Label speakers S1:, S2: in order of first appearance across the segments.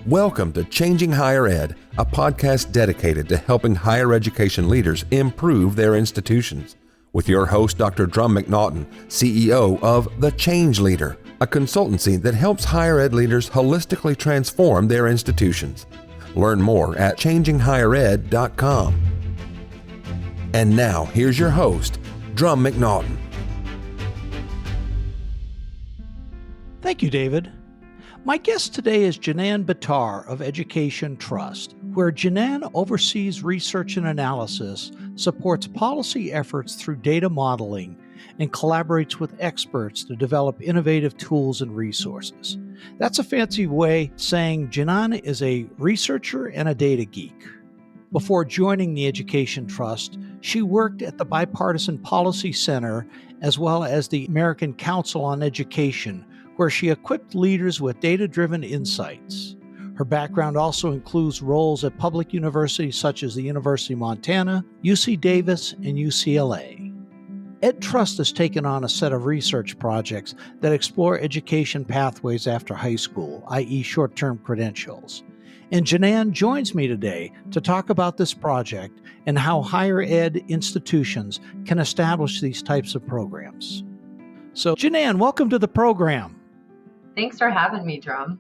S1: Welcome to Changing Higher Ed, a podcast dedicated to helping higher education leaders improve their institutions. With your host, Dr. Drumm McNaughton, CEO of The Change Leader, a consultancy that helps higher ed leaders holistically transform their institutions. Learn more at changinghighered.com. And now, here's your host, Drumm McNaughton.
S2: Thank you, David. My guest today is Jinann Bitar of Education Trust, where Jinann oversees research and analysis, supports policy efforts through data modeling, and collaborates with experts to develop innovative tools and resources. That's a fancy way of saying Jinann is a researcher and a data geek. Before joining the Education Trust, she worked at the Bipartisan Policy Center as well as the American Council on Education, where she equipped leaders with data-driven insights. Her background also includes roles at public universities such as the University of Montana, UC Davis, and UCLA. Ed Trust has taken on a set of research projects that explore education pathways after high school, i.e. short-term credentials. And Jinann joins me today to talk about this project and how higher ed institutions can establish these types of programs. So, Jinann, welcome to the program.
S3: Thanks for having me, Drumm.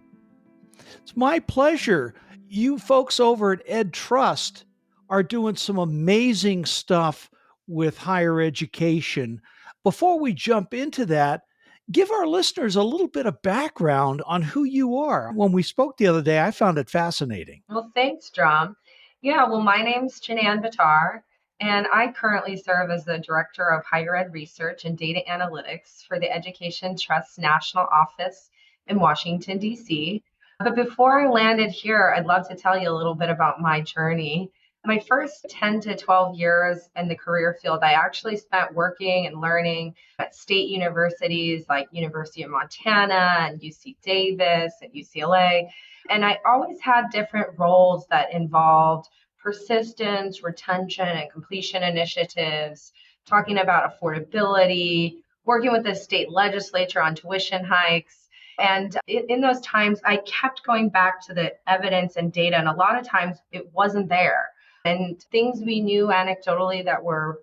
S2: It's my pleasure. You folks over at Ed Trust are doing some amazing stuff with higher education. Before we jump into that, give our listeners a little bit of background on who you are. When we spoke the other day, I found it fascinating.
S3: Well, thanks, Drumm. My name's Jinann Bitar, and I currently serve as the Director of Higher Ed Research and Data Analytics for the Education Trust National Office in Washington, D.C. But before I landed here, I'd love to tell you a little bit about my journey. My first 10 to 12 years in the career field, I actually spent working and learning at state universities like University of Montana and UC Davis and UCLA. And I always had different roles that involved persistence, retention, and completion initiatives, talking about affordability, working with the state legislature on tuition hikes. And in those times, I kept going back to the evidence and data, and a lot of times it wasn't there. And things we knew anecdotally that were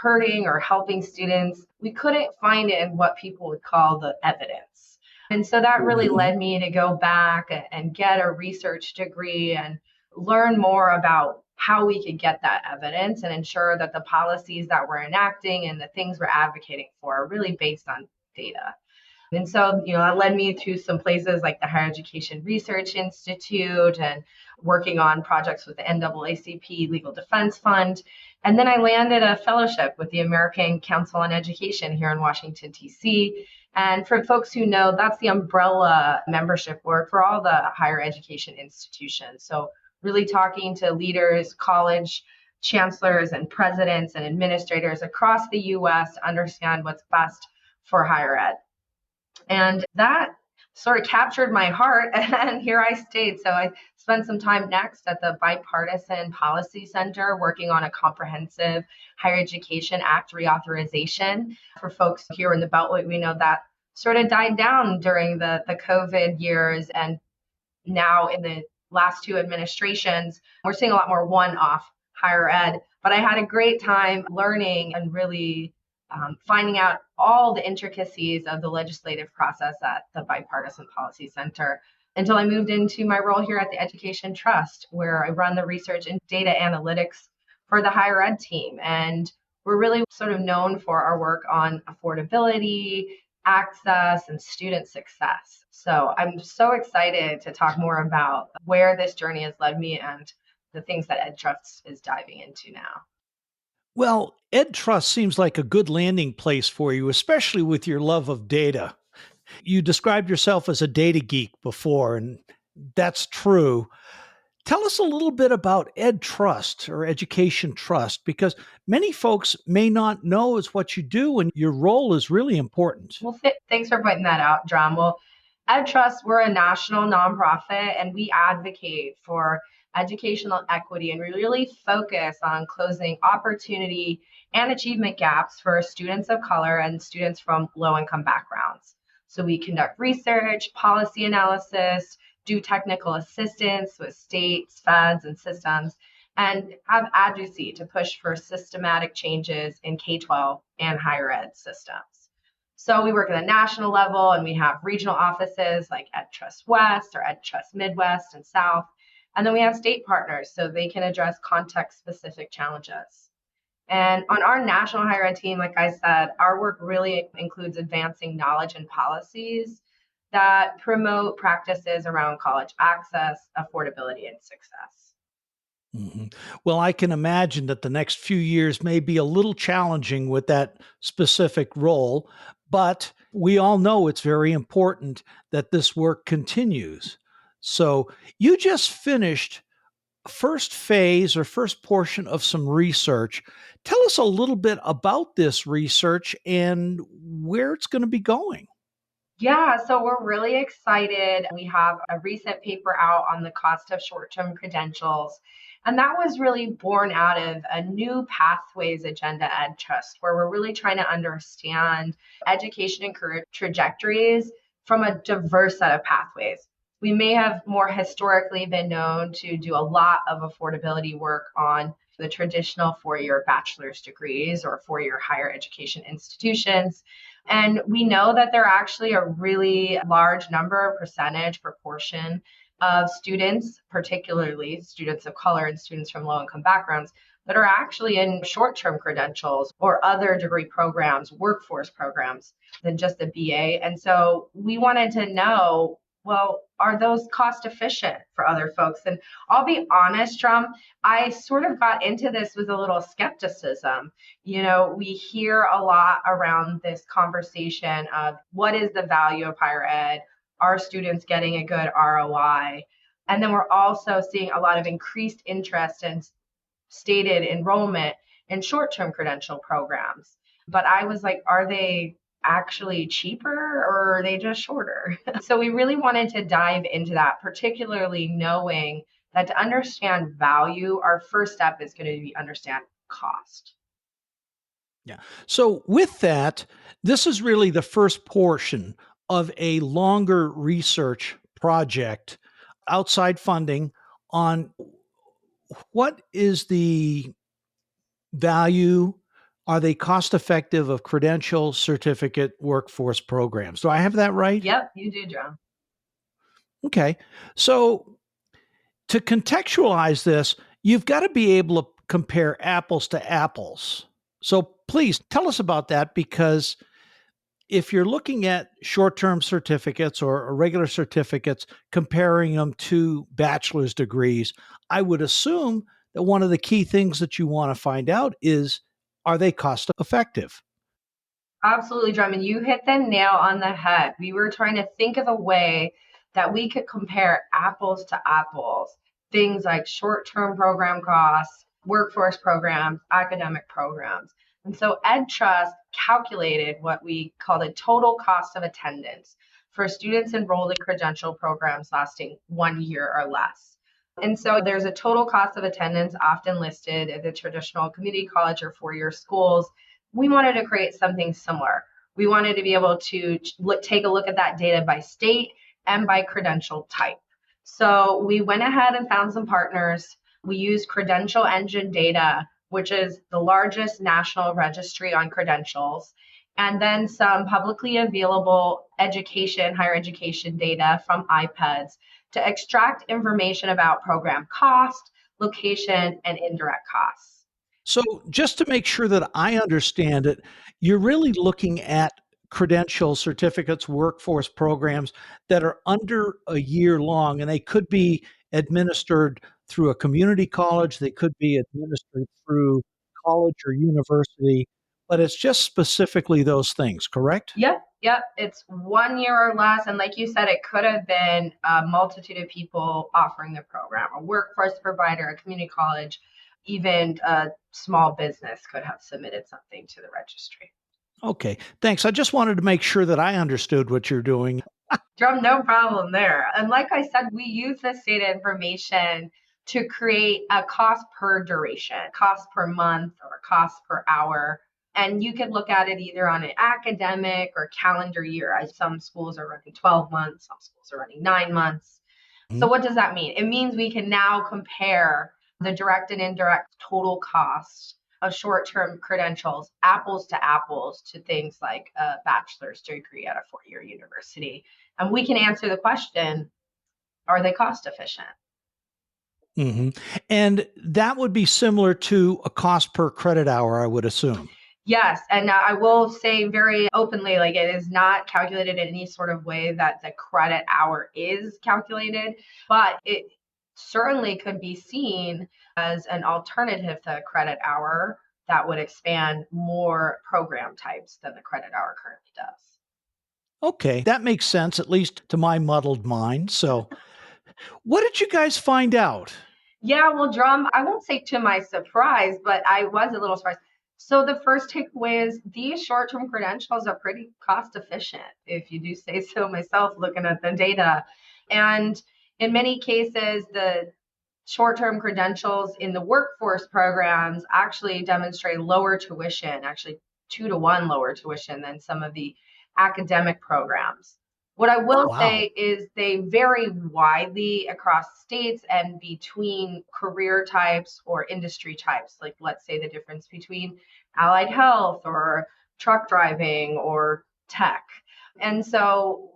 S3: hurting or helping students, we couldn't find it in what people would call the evidence. And so that really led me to go back and get a research degree and learn more about how we could get that evidence and ensure that the policies that we're enacting and the things we're advocating for are really based on data. And so, that led me to some places like the Higher Education Research Institute and working on projects with the NAACP Legal Defense Fund. And then I landed a fellowship with the American Council on Education here in Washington, D.C. And for folks who know, that's the umbrella membership board for all the higher education institutions. So really talking to leaders, college chancellors and presidents and administrators across the U.S. to understand what's best for higher ed. And that sort of captured my heart, and here I stayed. So I spent some time next at the Bipartisan Policy Center working on a comprehensive Higher Education Act reauthorization. For folks here in the Beltway, we know that sort of died down during the COVID years, and now in the last two administrations, we're seeing a lot more one-off higher ed. But I had a great time learning and really finding out all the intricacies of the legislative process at the Bipartisan Policy Center until I moved into my role here at the Education Trust, where I run the research and data analytics for the higher ed team. And we're really sort of known for our work on affordability, access, and student success. So I'm so excited to talk more about where this journey has led me and the things that Ed Trust is diving into now.
S2: Well, Ed Trust seems like a good landing place for you, especially with your love of data. You described yourself as a data geek before, and that's true. Tell us a little bit about Ed Trust or Education Trust, because many folks may not know is what you do, and your role is really important.
S3: Well, thanks for pointing that out, Drumm. Well, Ed Trust, we're a national nonprofit, and we advocate for educational equity, and we really focus on closing opportunity and achievement gaps for students of color and students from low-income backgrounds. So we conduct research, policy analysis, do technical assistance with states, feds, and systems, and have advocacy to push for systematic changes in K-12 and higher ed systems. So we work at a national level, and we have regional offices like EdTrust West or EdTrust Midwest and South. And then we have state partners so they can address context-specific challenges. And on our national higher ed team, like I said, our work really includes advancing knowledge and policies that promote practices around college access, affordability, and success.
S2: hmm Well, I can imagine that the next few years may be a little challenging with that specific role, but we all know it's very important that this work continues. So you just finished first phase or first portion of some research. Tell us a little bit about this research and where it's going to be going.
S3: Yeah, so we're really excited. We have a recent paper out on the cost of short-term credentials. And that was really born out of a new pathways agenda at Trust, where we're really trying to understand education and career trajectories from a diverse set of pathways. We may have more historically been known to do a lot of affordability work on the traditional four-year bachelor's degrees or four-year higher education institutions. And we know that there are actually a really large number, percentage, proportion of students, particularly students of color and students from low income backgrounds, that are actually in short term credentials or other degree programs, workforce programs than just a BA. And so we wanted to know, well, are those cost efficient for other folks? And I'll be honest, Drum, I sort of got into this with a little skepticism. We hear a lot around this conversation of what is the value of higher ed? Are students getting a good ROI? And then we're also seeing a lot of increased interest in stated enrollment in short-term credential programs. But I was like, are they actually cheaper or are they just shorter? So we really wanted to dive into that, particularly knowing that to understand value, our first step is going to be understand cost.
S2: Yeah. So, with that, this is really the first portion of a longer research project, outside funding on what is the value, are they cost effective of credential, certificate, workforce programs? Do I have that right?
S3: Yep, you do, John.
S2: Okay. So, to contextualize this, you've got to be able to compare apples to apples. So, please tell us about that because if you're looking at short-term certificates or regular certificates, comparing them to bachelor's degrees, I would assume that one of the key things that you want to find out is, are they cost effective?
S3: Absolutely, Drummond. You hit the nail on the head. We were trying to think of a way that we could compare apples to apples, things like short term program costs, workforce programs, academic programs. And so EdTrust calculated what we call the total cost of attendance for students enrolled in credential programs lasting 1 year or less. And so there's a total cost of attendance often listed at the traditional community college or four-year schools. We wanted to create something similar. We wanted to be able to take a look at that data by state and by credential type. So we went ahead and found some partners. We used Credential Engine data, which is the largest national registry on credentials, and then some publicly available higher education data from iPads to extract information about program cost, location, and indirect costs.
S2: So, just to make sure that I understand it, you're really looking at credential certificates, workforce programs that are under a year long, and they could be administered through a community college, they could be administered through college or university, but it's just specifically those things, correct?
S3: Yep. It's 1 year or less. And like you said, it could have been a multitude of people offering the program, a workforce provider, a community college, even a small business could have submitted something to the registry.
S2: Okay, thanks. I just wanted to make sure that I understood what you're doing.
S3: Drum, no problem there. And like I said, we use this data information to create a cost per duration, cost per month, or cost per hour. And you could look at it either on an academic or calendar year. Some schools are running 12 months, some schools are running 9 months. So what does that mean? It means we can now compare the direct and indirect total cost of short-term credentials, apples to things like a bachelor's degree at a four-year university. And we can answer the question, are they cost efficient?
S2: Mm-hmm. And that would be similar to a cost per credit hour, I would assume.
S3: Yes, and I will say very openly, like it is not calculated in any sort of way that the credit hour is calculated, but it certainly could be seen as an alternative to a credit hour that would expand more program types than the credit hour currently does.
S2: Okay, that makes sense, at least to my muddled mind. So, what did you guys find out?
S3: Yeah, well, Drumm, I won't say to my surprise, but I was a little surprised. So the first takeaway is these short-term credentials are pretty cost efficient, if you do say so myself, looking at the data. And in many cases, the short-term credentials in the workforce programs actually demonstrate lower tuition, actually 2-to-1 lower tuition than some of the academic programs. What I
S2: Oh,
S3: will
S2: wow.
S3: say is they vary widely across states and between career types or industry types. Like, let's say the difference between allied health or truck driving or tech. And so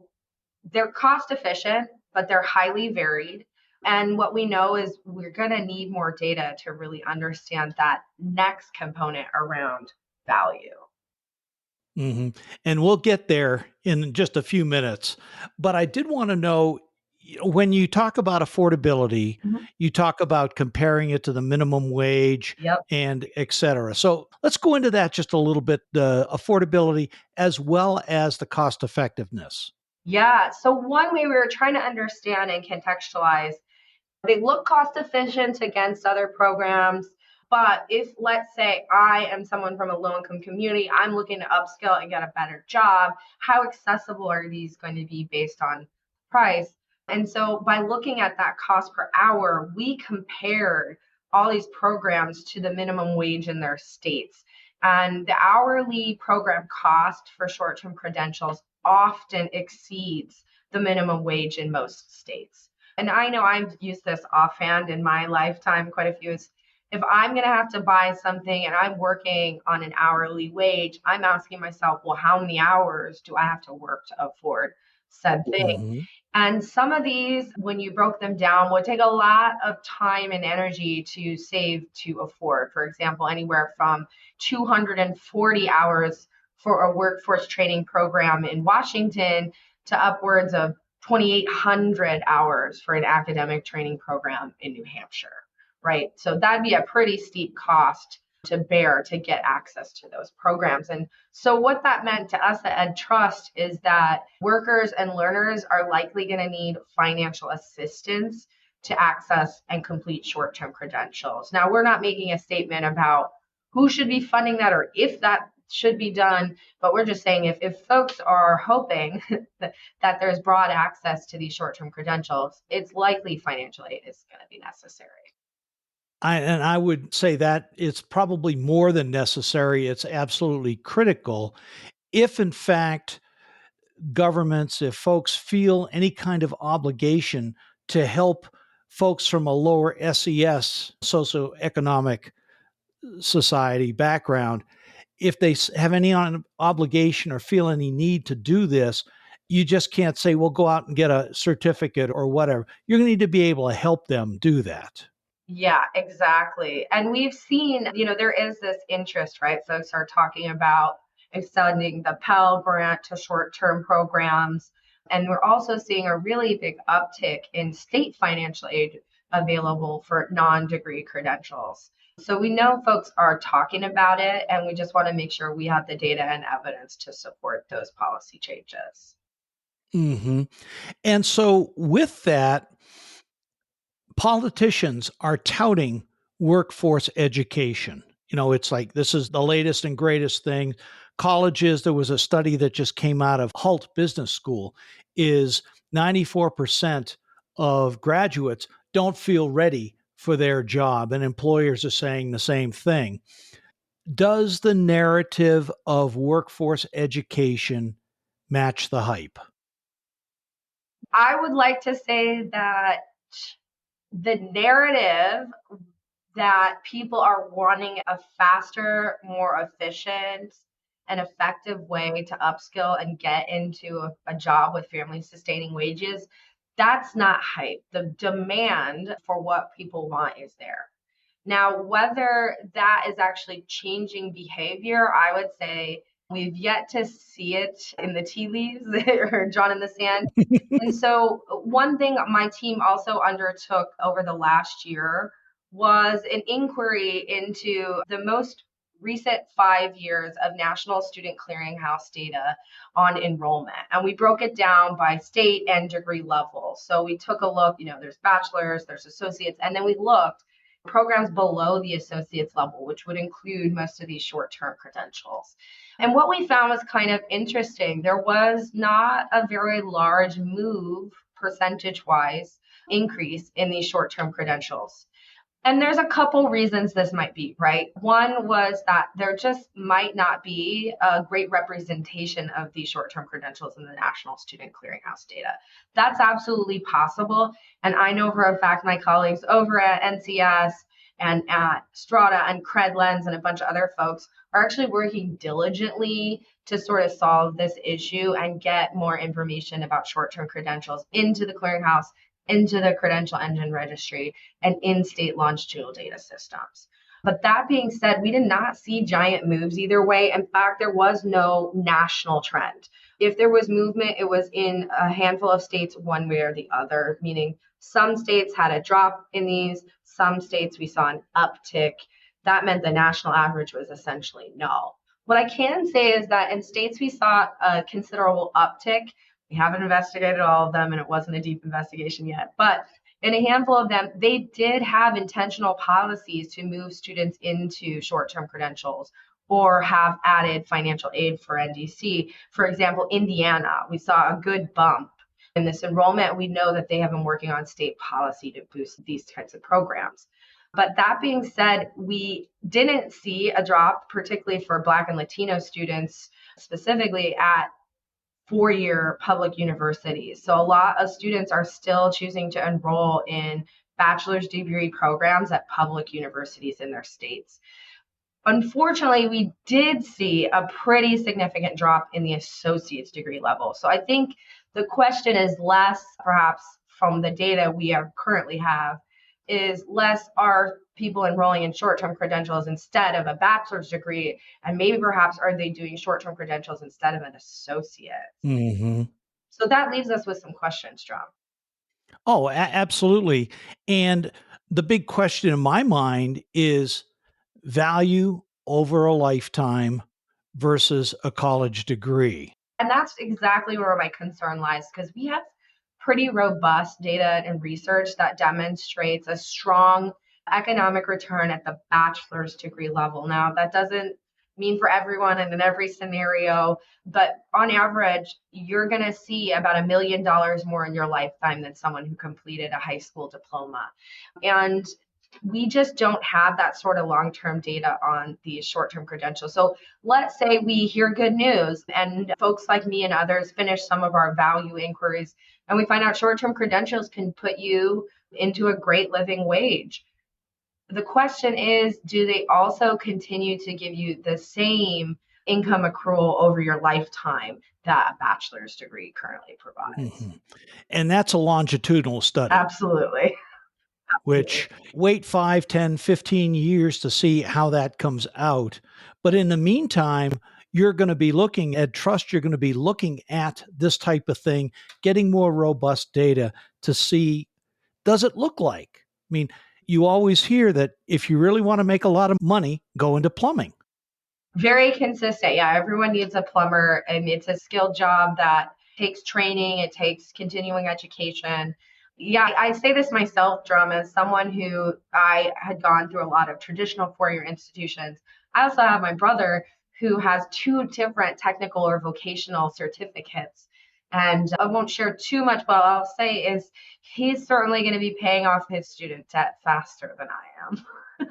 S3: they're cost efficient, but they're highly varied. And what we know is we're going to need more data to really understand that next component around value.
S2: Hmm. And we'll get there in just a few minutes. But I did want to know, when you talk about affordability,
S3: Mhm.
S2: you talk about comparing it to the minimum wage
S3: Yep.
S2: and et cetera. So let's go into that just a little bit, the affordability as well as the cost effectiveness.
S3: Yeah. So, one way we were trying to understand and contextualize, they look cost efficient against other programs. But if, let's say, I am someone from a low income community, I'm looking to upskill and get a better job, how accessible are these going to be based on price? And so, by looking at that cost per hour, we compared all these programs to the minimum wage in their states. And the hourly program cost for short term credentials often exceeds the minimum wage in most states. And I know I've used this offhand in my lifetime quite a few. If I'm going to have to buy something and I'm working on an hourly wage, I'm asking myself, well, how many hours do I have to work to afford said thing?
S2: Hmm.
S3: And some of these, when you broke them down, would take a lot of time and energy to save to afford. For example, anywhere from 240 hours for a workforce training program in Washington to upwards of 2,800 hours for an academic training program in New Hampshire, right? So that'd be a pretty steep cost to bear to get access to those programs. And so what that meant to us at Ed Trust is that workers and learners are likely going to need financial assistance to access and complete short-term credentials. Now, we're not making a statement about who should be funding that or if that should be done, but we're just saying if folks are hoping that there's broad access to these short-term credentials, it's likely financial aid is going to be necessary.
S2: And I would say that it's probably more than necessary. It's absolutely critical. If, in fact, governments, if folks feel any kind of obligation to help folks from a lower SES, socioeconomic society background, if they have any obligation or feel any need to do this, you just can't say, well, go out and get a certificate or whatever. You're going to need to be able to help them do that.
S3: Yeah, exactly. And we've seen, there is this interest, right? Folks are talking about extending the Pell Grant to short-term programs. And we're also seeing a really big uptick in state financial aid available for non-degree credentials. So we know folks are talking about it, and we just want to make sure we have the data and evidence to support those policy changes.
S2: Hmm. And so, with that, politicians are touting workforce education. It's like this is the latest and greatest thing. Colleges, there was a study that just came out of Hult Business School, is 94% of graduates don't feel ready for their job, and employers are saying the same thing. Does the narrative of workforce education match the hype?
S3: I would like to say that the narrative that people are wanting a faster, more efficient, and effective way to upskill and get into a job with family sustaining wages, that's not hype. The demand for what people want is there. Now, whether that is actually changing behavior, I would say we've yet to see it in the tea leaves or drawn in the sand. And so, one thing my team also undertook over the last year was an inquiry into the most recent 5 years of National Student Clearinghouse data on enrollment. And we broke it down by state and degree level. So we took a look, there's bachelor's, there's associates, and then we looked programs below the associate's level, which would include most of these short-term credentials. And what we found was kind of interesting. There was not a very large move percentage-wise increase in these short-term credentials. And there's a couple reasons this might be, right? One was that there just might not be a great representation of these short-term credentials in the National Student Clearinghouse data. That's absolutely possible. And I know for a fact my colleagues over at NCS and at Strata and CredLens and a bunch of other folks are actually working diligently to sort of solve this issue and get more information about short-term credentials into the clearinghouse, into the credential engine registry, and in state longitudinal data systems. But that being said, we did not see giant moves either way. In fact, there was no national trend. If there was movement, it was in a handful of states one way or the other, meaning some states had a drop in these, some states we saw an uptick. That meant the national average was essentially no. What I can say is that in states we saw a considerable uptick. We haven't investigated all of them, and it wasn't a deep investigation yet. But in a handful of them, they did have intentional policies to move students into short-term credentials or have added financial aid for NDC. For example, Indiana, we saw a good bump in this enrollment. We know that they have been working on state policy to boost these types of programs. But that being said, we didn't see a drop, particularly for Black and Latino students, specifically at four-year public universities. So a lot of students are still choosing to enroll in bachelor's degree programs at public universities in their states. Unfortunately, we did see a pretty significant drop in the associate's degree level. So I think the question is less, perhaps from the data we currently have, is less are people enrolling in short-term credentials instead of a bachelor's degree, and maybe perhaps are they doing short-term credentials instead of an associate?
S2: Mm-hmm.
S3: So that leaves us with some questions, Drumm.
S2: Oh, absolutely. And the big question in my mind is value over a lifetime versus a college degree.
S3: And that's exactly where my concern lies, because we have pretty robust data and research that demonstrates a strong economic return at the bachelor's degree level. Now, that doesn't mean for everyone and in every scenario, but on average, you're going to see about $1 million more in your lifetime than someone who completed a high school diploma. And we just don't have that sort of long-term data on these short-term credentials. So let's say we hear good news and folks like me and others finish some of our value inquiries and we find out short-term credentials can put you into a great living wage. The question is, do they also continue to give you the same income accrual over your lifetime that a bachelor's degree currently provides?
S2: Mm-hmm. And that's a longitudinal study.
S3: Absolutely.
S2: Which wait 5, 10, 15 years to see how that comes out. But in the meantime, you're going to be looking at trust. You're going to be looking at this type of thing, getting more robust data to see, does it look like? I mean, you always hear that if you really want to make a lot of money, go into plumbing.
S3: Very consistent. Yeah, everyone needs a plumber, and it's a skilled job that takes training, it takes continuing education. Yeah, I say this myself, Drumm, as someone who I had gone through a lot of traditional four-year institutions. I also have my brother who has 2 different technical or vocational certificates. And I won't share too much, but I'll say is he's certainly going to be paying off his student debt faster than I am.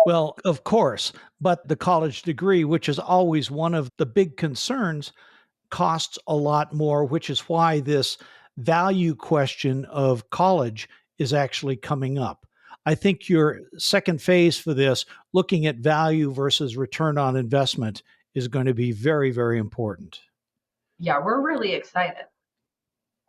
S2: Well, of course, but the college degree, which is always one of the big concerns, costs a lot more, which is why this value question of college is actually coming up. I think your second phase for this, looking at value versus return on investment, is going to be very, very important.
S3: Yeah, we're really excited.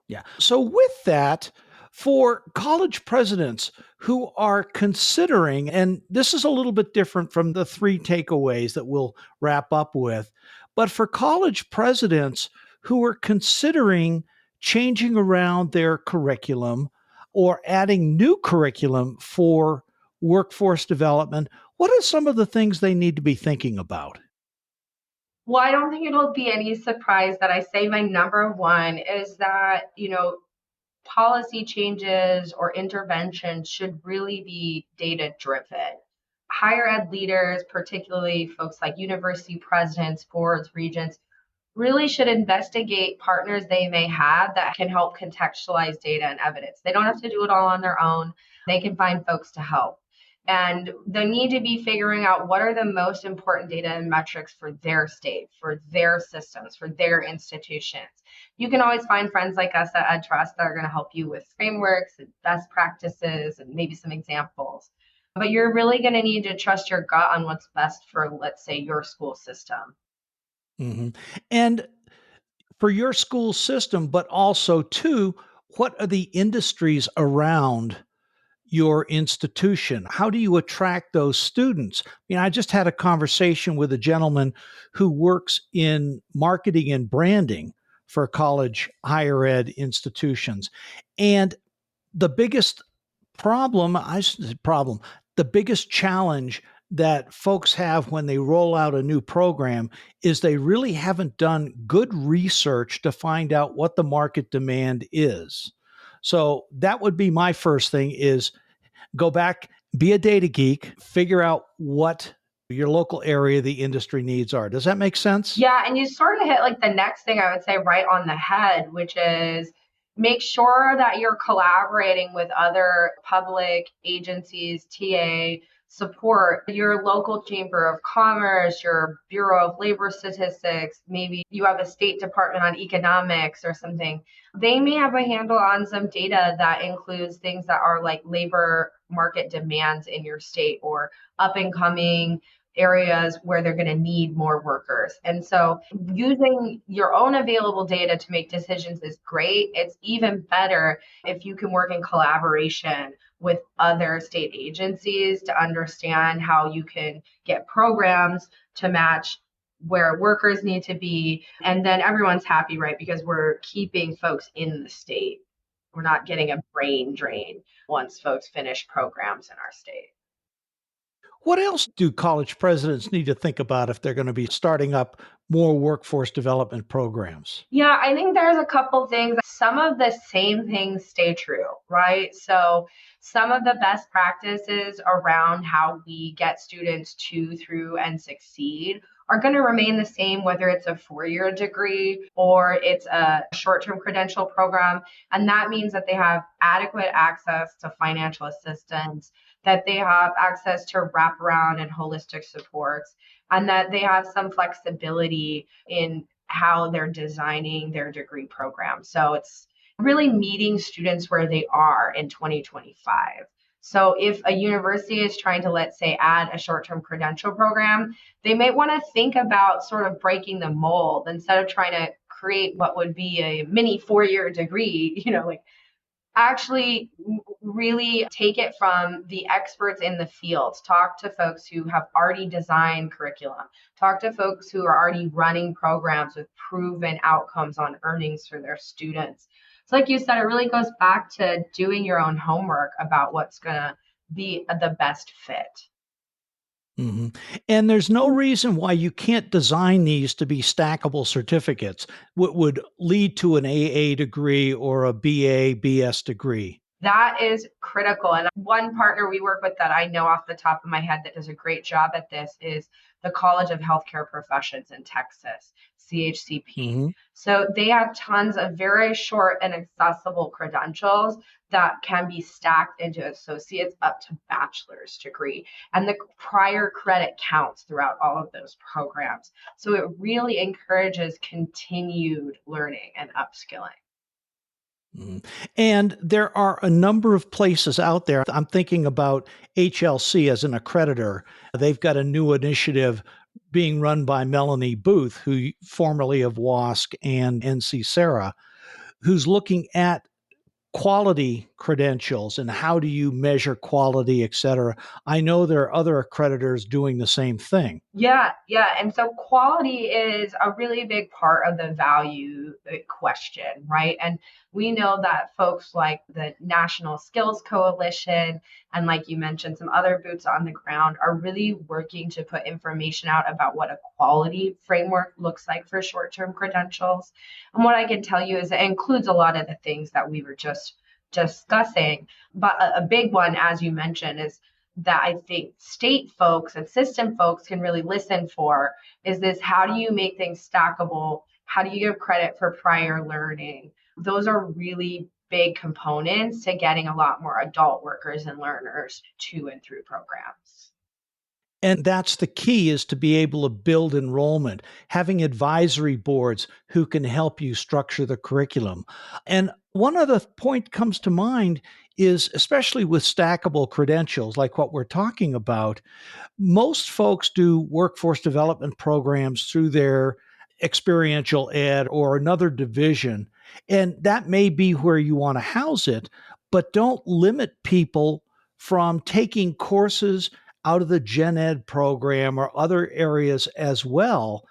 S2: Yeah. So, with that, for college presidents who are considering, and this is a little bit different from the three takeaways that we'll wrap up with, but for college presidents who are considering changing around their curriculum or adding new curriculum for workforce development, what are some of the things they need to be thinking about?
S3: Well, I don't think it'll be any surprise that I say my number one is that, policy changes or interventions should really be data driven. Higher ed leaders, particularly folks like university presidents, boards, regents, really should investigate partners they may have that can help contextualize data and evidence. They don't have to do it all on their own. They can find folks to help. And they need to be figuring out what are the most important data and metrics for their state, for their systems, for their institutions. You can always find friends like us at EdTrust that are going to help you with frameworks and best practices and maybe some examples. But you're really going to need to trust your gut on what's best for, let's say, your school system.
S2: Mm-hmm. And for your school system, but also too, what are the industries around your institution? How do you attract those students? I just had a conversation with a gentleman who works in marketing and branding for college higher ed institutions. And the biggest the biggest challenge that folks have when they roll out a new program is they really haven't done good research to find out what the market demand is. So that would be my first thing is go back, be a data geek, figure out what your local area, the industry needs are. Does that make sense?
S3: Yeah, and you sort of hit like the next thing I would say right on the head, which is make sure that you're collaborating with other public agencies, TA, support your local chamber of commerce, your Bureau of Labor Statistics, maybe you have a state department on economics or something. They may have a handle on some data that includes things that are like labor market demands in your state or up and coming areas where they're going to need more workers. And so using your own available data to make decisions is great. It's even better if you can work in collaboration with other state agencies to understand how you can get programs to match where workers need to be. And then everyone's happy, right? Because we're keeping folks in the state. We're not getting a brain drain once folks finish programs in our state.
S2: What else do college presidents need to think about if they're going to be starting up more workforce development programs?
S3: Yeah, I think there's a couple things. Some of the same things stay true, right? So, some of the best practices around how we get students to, through, and succeed are going to remain the same, whether it's a 4-year degree or it's a short term credential program. And that means that they have adequate access to financial assistance, that they have access to wraparound and holistic supports, and that they have some flexibility in how they're designing their degree program. So it's really meeting students where they are in 2025. So if a university is trying to, let's say, add a short-term credential program, they might want to think about sort of breaking the mold instead of trying to create what would be a mini 4-year degree, like actually really take it from the experts in the field. Talk to folks who have already designed curriculum. Talk to folks who are already running programs with proven outcomes on earnings for their students. So like you said, it really goes back to doing your own homework about what's going to be the best fit.
S2: Mm-hmm. And there's no reason why you can't design these to be stackable certificates, what would lead to an AA degree or a BA, BS degree.
S3: That is critical. And one partner we work with that I know off the top of my head that does a great job at this is the College of Healthcare Professions in Texas, CHCP.
S2: Mm-hmm.
S3: So they have tons of very short and accessible credentials that can be stacked into associates up to bachelor's degree. And the prior credit counts throughout all of those programs. So it really encourages continued learning and upskilling.
S2: Mm. And there are a number of places out there. I'm thinking about HLC as an accreditor. They've got a new initiative being run by Melanie Booth, who formerly of WASC and NC Sarah, who's looking at quality credentials and how do you measure quality, et cetera. I know there are other accreditors doing the same thing.
S3: Yeah, yeah. And so quality is a really big part of the value question, right? And we know that folks like the National Skills Coalition and, like you mentioned, some other boots on the ground are really working to put information out about what a quality framework looks like for short-term credentials. And what I can tell you is it includes a lot of the things that we were just discussing. But a big one, as you mentioned, is that I think state folks and system folks can really listen for is this: how do you make things stackable? How do you give credit for prior learning? Those are really big components to getting a lot more adult workers and learners to and through programs.
S2: And that's the key, is to be able to build enrollment, having advisory boards who can help you structure the curriculum. And one other point comes to mind is, especially with stackable credentials like what we're talking about, most folks do workforce development programs through their experiential ed or another division. And that may be where you want to house it, but don't limit people from taking courses out of the gen ed program or other areas as well.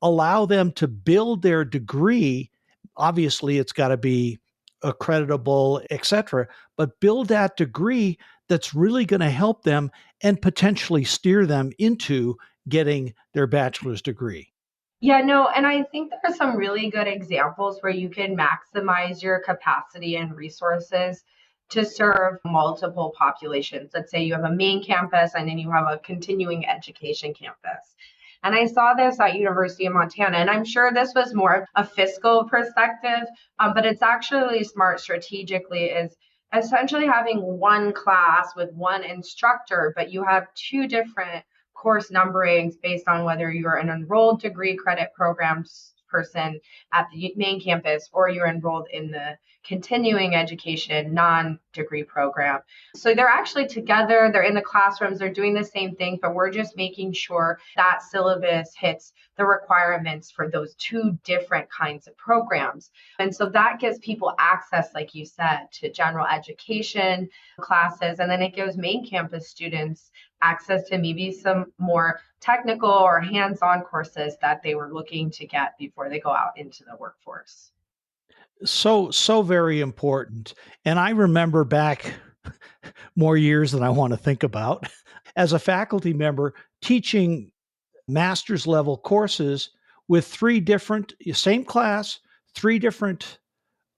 S2: Allow them to build their degree. Obviously, it's got to be accreditable, et cetera, but build that degree that's really going to help them and potentially steer them into getting their bachelor's degree.
S3: Yeah, no, and I think there are some really good examples where you can maximize your capacity and resources to serve multiple populations. Let's say you have a main campus and then you have a continuing education campus. And I saw this at University of Montana, and I'm sure this was more a fiscal perspective, but it's actually smart strategically, is essentially having one class with one instructor, but you have two different course numberings based on whether you're an enrolled degree credit programs person at the main campus or you're enrolled in the continuing education non-degree program. So they're actually together, they're in the classrooms, they're doing the same thing, but we're just making sure that syllabus hits the requirements for those two different kinds of programs. And so that gives people access, like you said, to general education classes, and then it gives main campus students access to maybe some more technical or hands-on courses that they were looking to get before they go out into the workforce.
S2: So very important. And I remember back more years than I want to think about as a faculty member teaching master's level courses with three different, same class, three different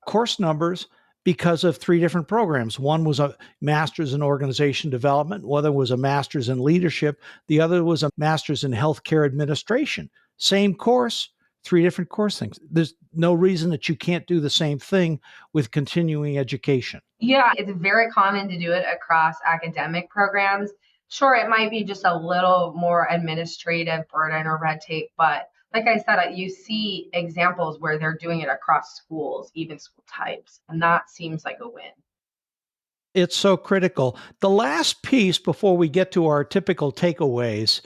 S2: course numbers because of three different programs. One was a master's in organization development, one was a master's in leadership, the other was a master's in healthcare administration. Same course, three different course things. There's no reason that you can't do the same thing with continuing education.
S3: Yeah, it's very common to do it across academic programs. Sure, it might be just a little more administrative burden or red tape, but like I said, you see examples where they're doing it across schools, even school types, and that seems like a win.
S2: It's so critical. The last piece before we get to our typical takeaways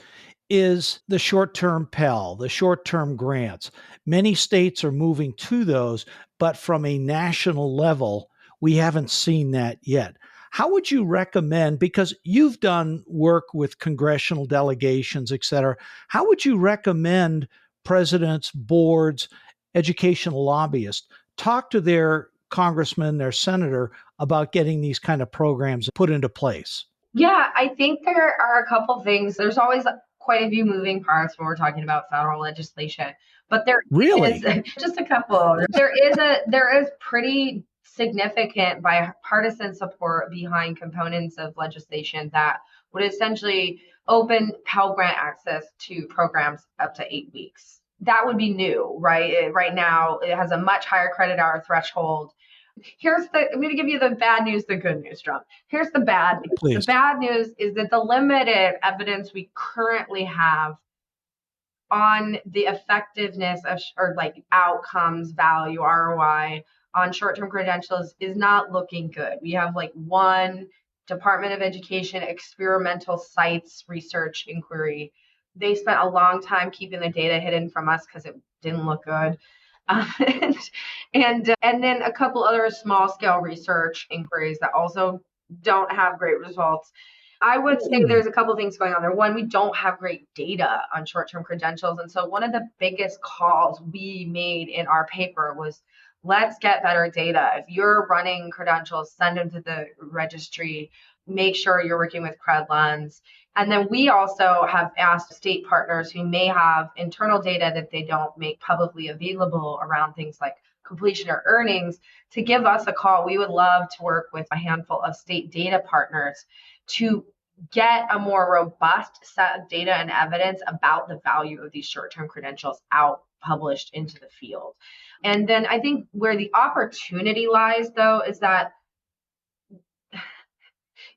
S2: is the short-term Pell, the short-term grants. Many states are moving to those, but from a national level, we haven't seen that yet. How would you recommend, because you've done work with congressional delegations, et cetera, how would you recommend presidents, boards, educational lobbyists talk to their congressman, their senator about getting these kind of programs put into place?
S3: Yeah, I think there are a couple things. There's always quite a few moving parts when we're talking about federal legislation, but there is
S2: Really?
S3: just a couple. There is pretty significant bipartisan support behind components of legislation that would essentially open Pell Grant access to programs up to 8 weeks. That would be new, right? Right now, it has a much higher credit hour threshold. I'm going to give you the bad news, the good news, Drumm. Here's the bad news.
S2: Please.
S3: The bad news is that the limited evidence we currently have on the effectiveness of or like outcomes, value, ROI on short-term credentials is not looking good. We have like one Department of Education experimental sites research inquiry. They spent a long time keeping the data hidden from us because it didn't look good. And then a couple other small scale research inquiries that also don't have great results. I would say there's a couple things going on there. One, we don't have great data on short-term credentials. And so one of the biggest calls we made in our paper was, let's get better data. If you're running credentials, send them to the registry, make sure you're working with CredLens. And then we also have asked state partners who may have internal data that they don't make publicly available around things like completion or earnings to give us a call. We would love to work with a handful of state data partners to get a more robust set of data and evidence about the value of these short-term credentials out published into the field. And then I think where the opportunity lies, though, is that,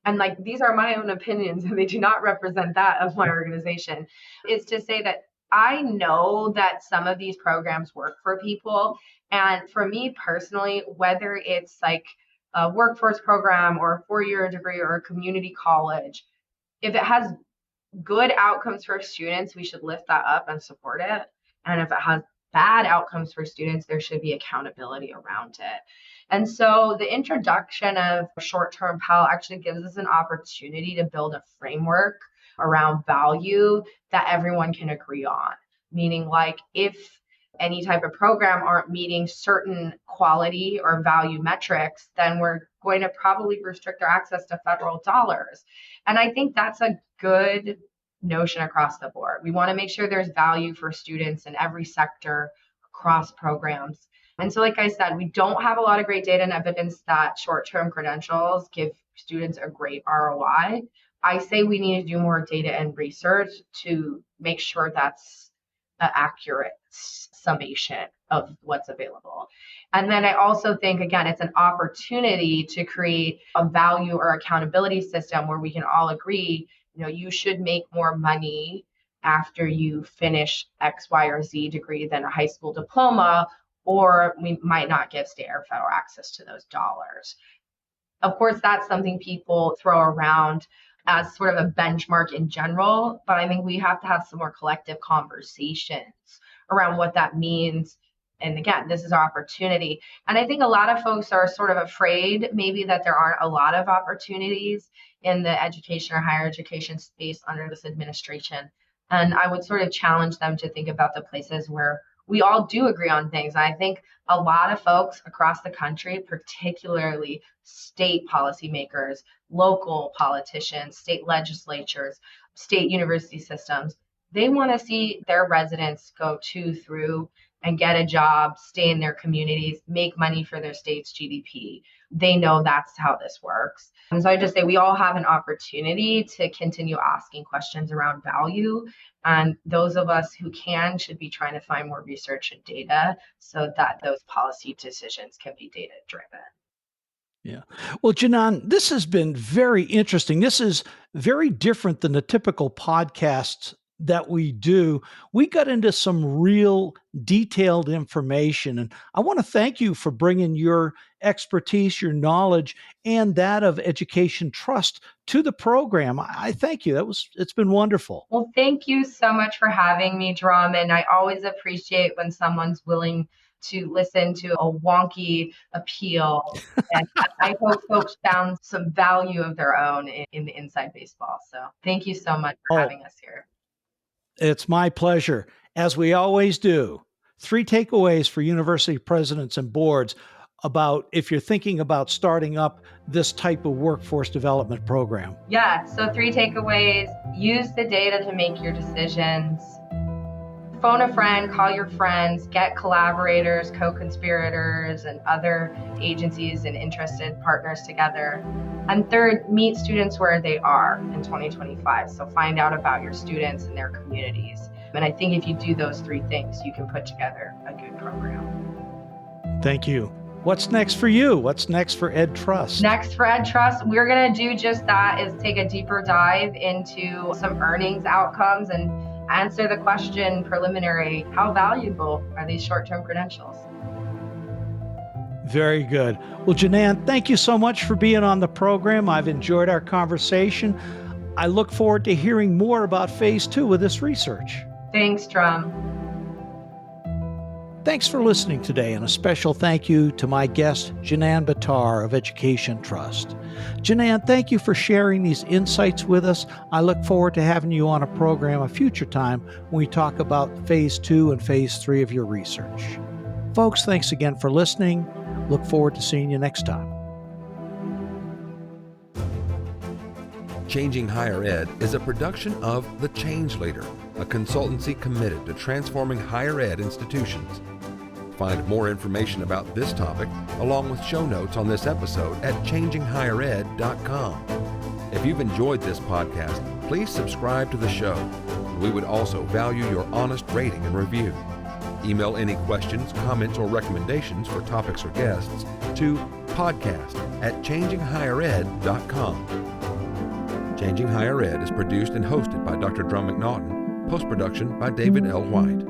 S3: and like these are my own opinions and they do not represent that of my organization, is to say that I know that some of these programs work for people. And for me personally, whether it's like a workforce program or a 4-year degree or a community college, if it has good outcomes for students, we should lift that up and support it. And if it has bad outcomes for students, there should be accountability around it. And so the introduction of short-term Pell actually gives us an opportunity to build a framework around value that everyone can agree on. Meaning, like, if any type of program aren't meeting certain quality or value metrics, then we're going to probably restrict their access to federal dollars. And I think that's a good notion across the board. We want to make sure there's value for students in every sector across programs. And so, like I said, we don't have a lot of great data and evidence that short-term credentials give students a great ROI. I say we need to do more data and research to make sure that's an accurate summation of what's available. And then I also think, again, it's an opportunity to create a value or accountability system where we can all agree, you should make more money after you finish X, Y, or Z degree than a high school diploma, or we might not give state or federal access to those dollars. Of course, that's something people throw around as sort of a benchmark in general, but I think we have to have some more collective conversations around what that means. And again, this is our opportunity. And I think a lot of folks are sort of afraid maybe that there aren't a lot of opportunities in the education or higher education space under this administration. And I would sort of challenge them to think about the places where we all do agree on things. I think a lot of folks across the country, particularly state policymakers, local politicians, state legislatures, state university systems, they want to see their residents go through and get a job, stay in their communities, make money for their state's GDP. They know that's how this works. And so I just say we all have an opportunity to continue asking questions around value. And those of us who can should be trying to find more research and data so that those policy decisions can be data driven.
S2: Yeah. Well, Jinann, this has been very interesting. This is very different than the typical podcasts that we do. We got into some real detailed information, and I want to thank you for bringing your expertise, your knowledge, and that of Education Trust to the program. I thank you. It's been wonderful.
S3: Well, thank you so much for having me, Drumm. And I always appreciate when someone's willing to listen to a wonky appeal. And I hope folks found some value of their own in the Inside Baseball. So thank you so much for having us here.
S2: It's my pleasure. As we always do, 3 takeaways for university presidents and boards about if you're thinking about starting up this type of workforce development program.
S3: Yeah, so 3 takeaways. Use the data to make your decisions. Phone a friend, call your friends, get collaborators, co-conspirators, and other agencies and interested partners together. And third, meet students where they are in 2025. So find out about your students and their communities. And I think if you do those 3 things, you can put together a good program.
S2: Thank you. What's next for you? What's next for Ed Trust?
S3: Next for Ed Trust, we're going to do just that, is take a deeper dive into some earnings outcomes and answer the question preliminary, how valuable are these short-term credentials?
S2: Very good. Well, Jinann, thank you so much for being on the program. I've enjoyed our conversation. I look forward to hearing more about phase 2 of this research.
S3: Thanks, Drumm.
S2: Thanks for listening today, and a special thank you to my guest, Jinann Bitar of Education Trust. Jinann, thank you for sharing these insights with us. I look forward to having you on a program a future time when we talk about phase 2 and phase 3 of your research. Folks, thanks again for listening. Look forward to seeing you next time.
S1: Changing Higher Ed is a production of The Change Leader, a consultancy committed to transforming higher ed institutions. Find more information about this topic, along with show notes on this episode at changinghighered.com. If you've enjoyed this podcast, please subscribe to the show. We would also value your honest rating and review. Email any questions, comments, or recommendations for topics or guests to podcast@changinghighered.com. Changing Higher Ed is produced and hosted by Dr. Drumm McNaughton. Post-production by David L. White.